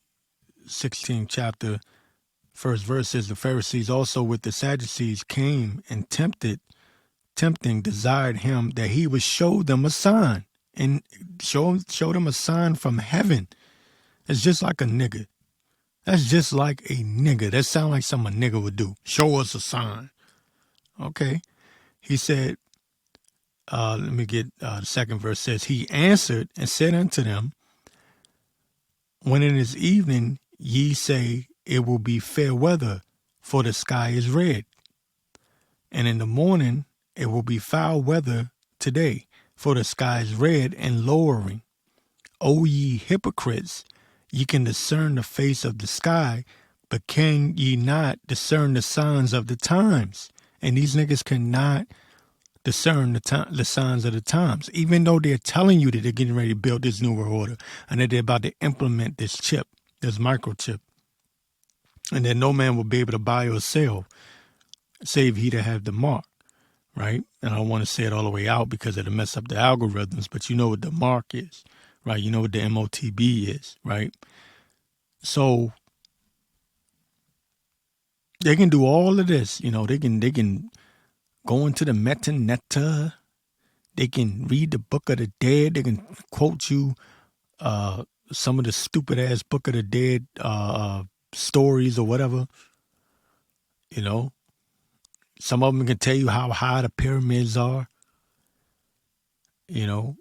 16th chapter, first verse says, the Pharisees also with the Sadducees came and tempting, desired him that he would show them a sign, and show them a sign from heaven. It's just like a nigga. That's just like a nigga. That sound like something a nigga would do. Show us a sign. Okay. He said, let me get the second verse says, he answered and said unto them, when it is evening, ye say it will be fair weather, for the sky is red. And in the morning, it will be foul weather today, for the sky is red and lowering. O ye hypocrites, ye can discern the face of the sky, but can ye not discern the signs of the times? And these niggas cannot discern the signs of the times, even though they're telling you that they're getting ready to build this new world order and that they're about to implement this chip, this microchip, and that no man will be able to buy or sell, save he that have the mark, right? And I don't want to say it all the way out because it'll mess up the algorithms, but you know what the mark is, right? You know what the MOTB is, right? So they can do all of this, you know, they can go into the metanetta. They can read the Book of the Dead. They can quote you some of the stupid ass Book of the Dead stories or whatever. You know, some of them can tell you how high the pyramids are. You know,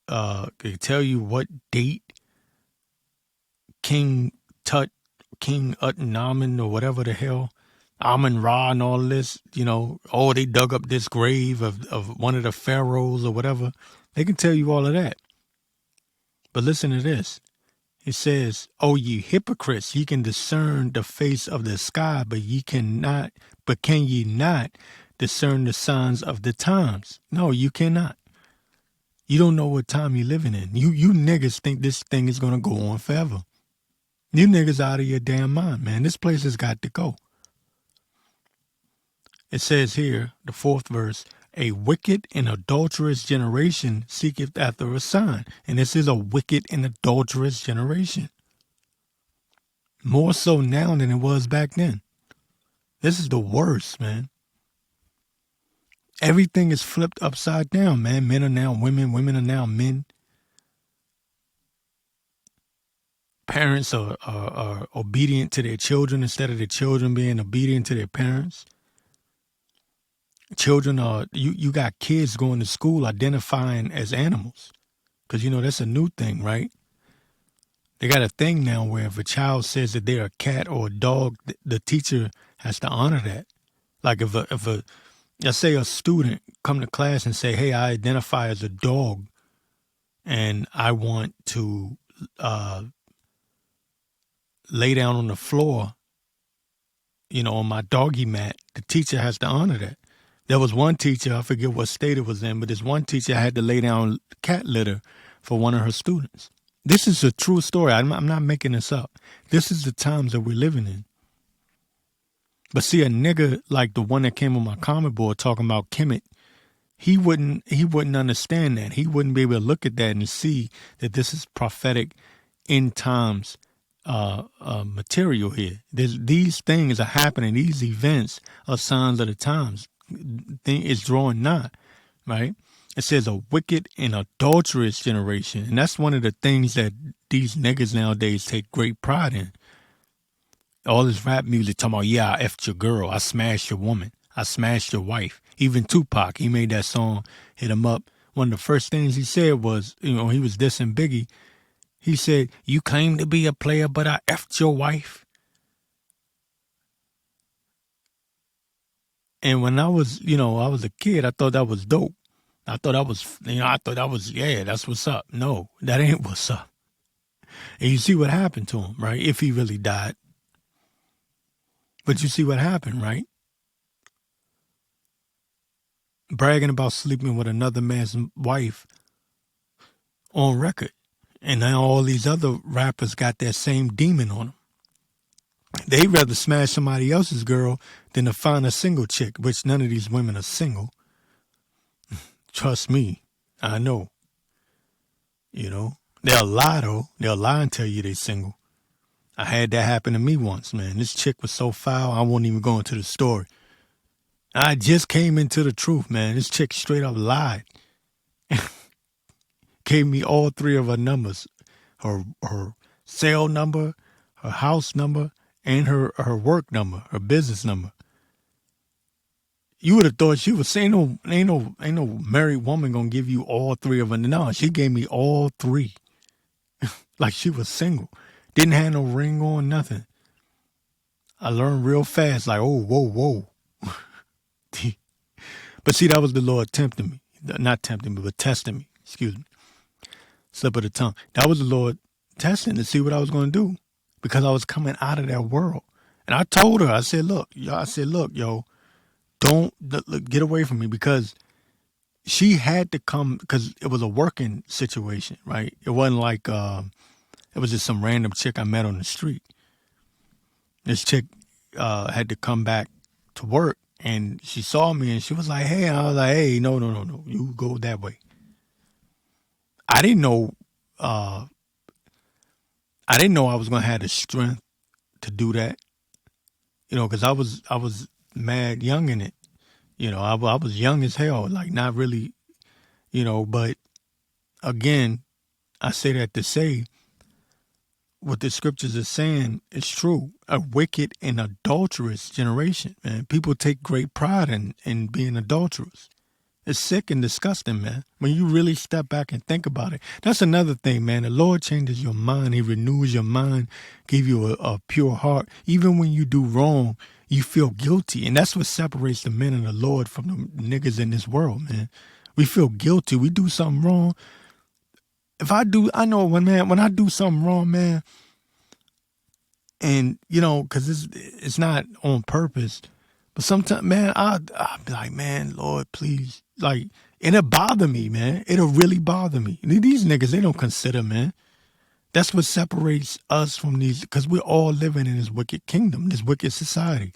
they can tell you what date King Utnapishtim or whatever the hell, Amun Ra and all this, you know, oh, they dug up this grave of one of the pharaohs or whatever. They can tell you all of that. But listen to this. It says, oh, ye hypocrites, ye can discern the face of the sky, but can ye not discern the signs of the times? No, you cannot. You don't know what time you're living in. You niggas think this thing is going to go on forever. You niggas out of your damn mind, man. This place has got to go. It says here, the fourth verse, a wicked and adulterous generation seeketh after a sign. And this is a wicked and adulterous generation. More so now than it was back then. This is the worst, man. Everything is flipped upside down, man. Men are now women. Women are now men. Parents are obedient to their children instead of their children being obedient to their parents. Children are, you got kids going to school identifying as animals. Because, you know, that's a new thing, right? They got a thing now where if a child says that they're a cat or a dog, the teacher has to honor that. Like if let's say a student come to class and say, hey, I identify as a dog and I want to lay down on the floor, you know, on my doggy mat, the teacher has to honor that. There was one teacher, I forget what state it was in, but this one teacher had to lay down cat litter for one of her students. This is a true story. I'm not making this up. This is the times that we're living in. But see, a nigga like the one that came on my comment board talking about Kemet, he wouldn't understand that. He wouldn't be able to look at that and see that this is prophetic end times material here. These things are happening. These events are signs of the times. It's drawing nigh, right? It says a wicked and adulterous generation. And that's one of the things that these niggas nowadays take great pride in. All this rap music talking about, yeah, I effed your girl. I smashed your woman. I smashed your wife. Even Tupac, he made that song, Hit 'Em Up. One of the first things he said was, you know, he was dissing Biggie. He said, you claim to be a player, but I effed your wife. And when I was a kid, I thought that was dope. I thought that was, yeah, that's what's up. No, that ain't what's up. And you see what happened to him, right? If he really died. But you see what happened, right? Bragging about sleeping with another man's wife on record. And now all these other rappers got that same demon on them. They'd rather smash somebody else's girl than to find a single chick, which none of these women are single. Trust me, I know. You know, they'll lie though. They'll lie and tell you they're single. I had that happen to me once, man. This chick was so foul, I won't even go into the story. I just came into the truth, man. This chick straight up lied. Gave me all three of her numbers. Her cell number, her house number, and her work number, her business number. You would have thought she was saying, ain't no married woman gonna give you all three of them. No, she gave me all three. Like she was single. Didn't have no ring on, nothing. I learned real fast, like, oh, whoa. But see, that was the Lord tempting me. Not tempting me, but testing me. Excuse me. Slip of the tongue. That was the Lord testing to see what I was going to do because I was coming out of that world. And I told her, I said, look, yo, don't get away from me, because she had to come, because it was a working situation, right? It wasn't like it was just some random chick I met on the street. This chick had to come back to work, and she saw me, and she was like, hey. And I was like, hey, no, you go that way. I didn't know I was going to have the strength to do that, because I was mad young in it. I was young as hell, like not really, but again, I say that to say what the scriptures are saying is true. A wicked and adulterous generation, man. People take great pride in being adulterous. It's sick and disgusting, man. When you really step back and think about it. That's another thing, man. The Lord changes your mind. He renews your mind, give you a pure heart. Even when you do wrong, you feel guilty. And that's what separates the men of the Lord from the niggas in this world, man. We feel guilty. We do something wrong. I know when I do something wrong, man, and, because it's not on purpose, but sometimes, man, I'll be like, man, Lord, please. Like, and it bother me, man. It'll really bother me. These niggas, they don't consider, man. That's what separates us from these, because we're all living in this wicked kingdom, this wicked society.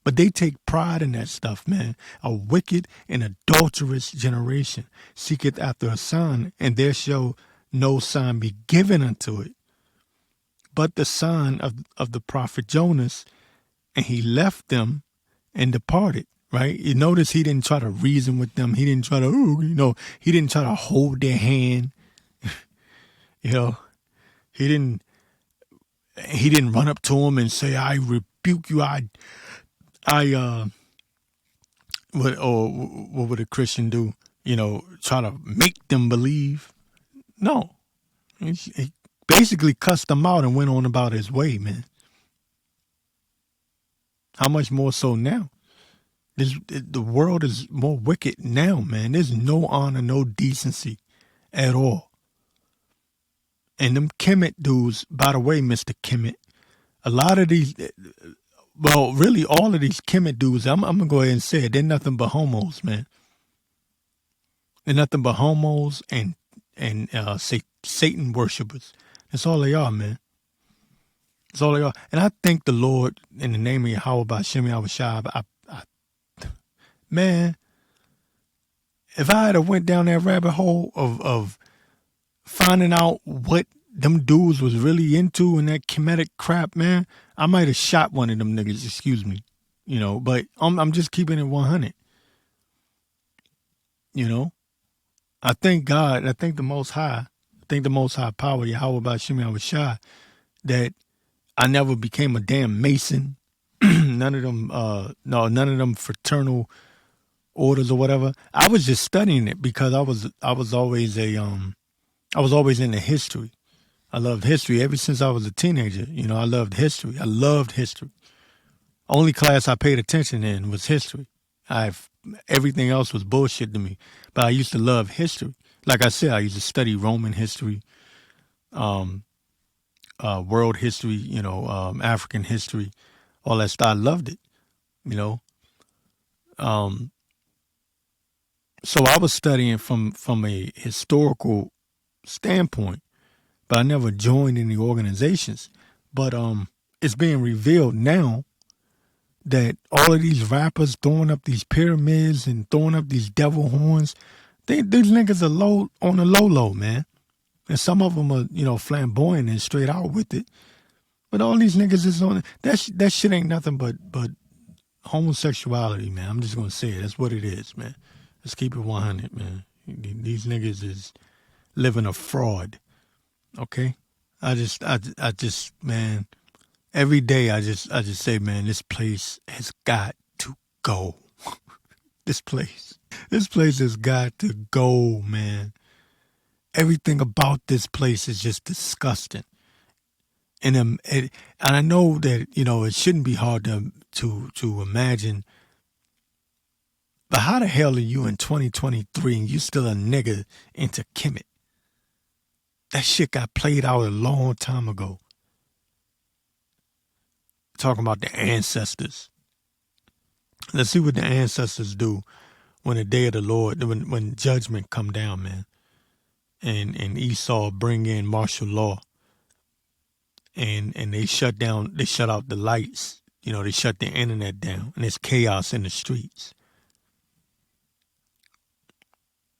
But they take pride in that stuff, man. A wicked and adulterous generation seeketh after a sign, and there shall no sign be given unto it, but the sign of the prophet Jonas. And he left them and departed, right? You notice he didn't try to reason with them. He didn't try to, he didn't try to hold their hand. He didn't run up to them and say, I rebuke you. What would a Christian do? Try to make them believe. No. He basically cussed them out and went on about his way, man. How much more so now? The world is more wicked now, man. There's no honor, no decency at all. And them Kemet dudes, by the way, Mr. Kemet, a lot of these, well, really all of these Kemet dudes, I'm going to go ahead and say it, they're nothing but homos, man. They're nothing but homos and Satan worshipers. That's all they are, man. That's all they are. And I thank the Lord in the name of Yahweh Ba'Shem Yahweh Shai. Man, if I had went down that rabbit hole of finding out what them dudes was really into and that Kemetic crap, man, I might have shot one of them niggas, excuse me. But I'm just keeping it 100. I thank God, I thank the Most High, power, Yahweh Ba'Shem Yahweh Shai, that I never became a damn Mason. None of them fraternal orders or whatever. I was just studying it because I was always into history. I loved history ever since I was a teenager. I loved history. I loved history. Only class I paid attention in was history. Everything else was bullshit to me. But I used to love history. Like I said, I used to study Roman history, world history, African history, all that stuff. I loved it, So I was studying from a historical standpoint, but I never joined any organizations. But it's being revealed now that all of these rappers throwing up these pyramids and throwing up these devil horns, these niggas are on the low, man. And some of them are, flamboyant and straight out with it. But all these niggas is on that shit ain't nothing but homosexuality, man. I'm just gonna say it. That's what it is, man. Let's keep it 100, man. These niggas is living a fraud. Okay? Man, every day I just say, man, this place has got to go. This place has got to go, man. Everything about this place is just disgusting. And I know that, it shouldn't be hard to imagine, but how the hell are you in 2023 and you still a nigga into Kemet? That shit got played out a long time ago. Talking about the ancestors. Let's see what the ancestors do when the day of the Lord, when judgment come down, man. And Esau bring in martial law. And they shut out the lights. They shut the internet down. And there's chaos in the streets.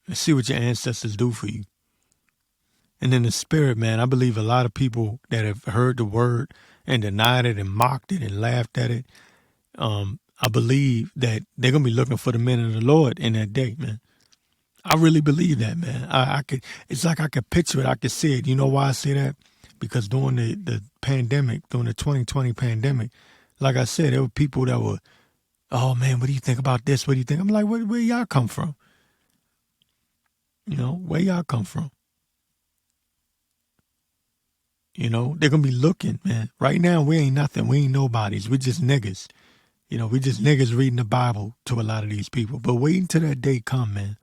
Let's see what your ancestors do for you. And in the spirit, man, I believe a lot of people that have heard the word and denied it and mocked it and laughed at it, I believe that they're going to be looking for the men of the Lord in that day, man. I really believe that, man. It's like I could picture it. I could see it. You know why I say that? Because during the pandemic, during the 2020 pandemic, like I said, there were people that were, oh, man, what do you think about this? What do you think? I'm like, where y'all come from? Where y'all come from? They're going to be looking, man. Right now, we ain't nothing. We ain't nobodies. We just niggas. We just niggas reading the Bible to a lot of these people. But wait until that day come, man.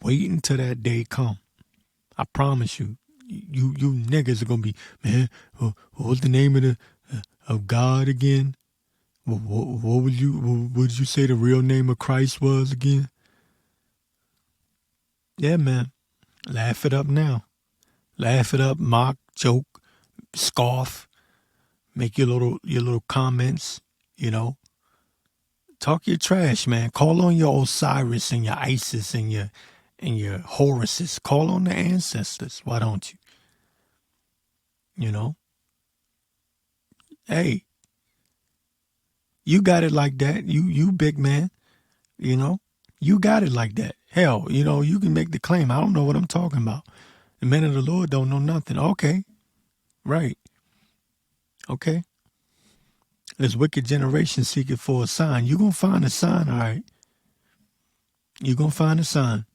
Wait until that day come. I promise you. You niggas are going to be, man, what was the name of God again? What would you say the real name of Christ was again? Yeah, man. Laugh it up now. Laugh it up, mock, joke, scoff, make your little comments, Talk your trash, man. Call on your Osiris and your Isis and your Horuses. Call on the ancestors. Why don't you? Hey, you got it like that. You big man. You got it like that. Hell, you can make the claim. I don't know what I'm talking about. The men of the Lord don't know nothing. Okay. Right. Okay. This wicked generation seeking for a sign. You're going to find a sign, all right? You're going to find a sign.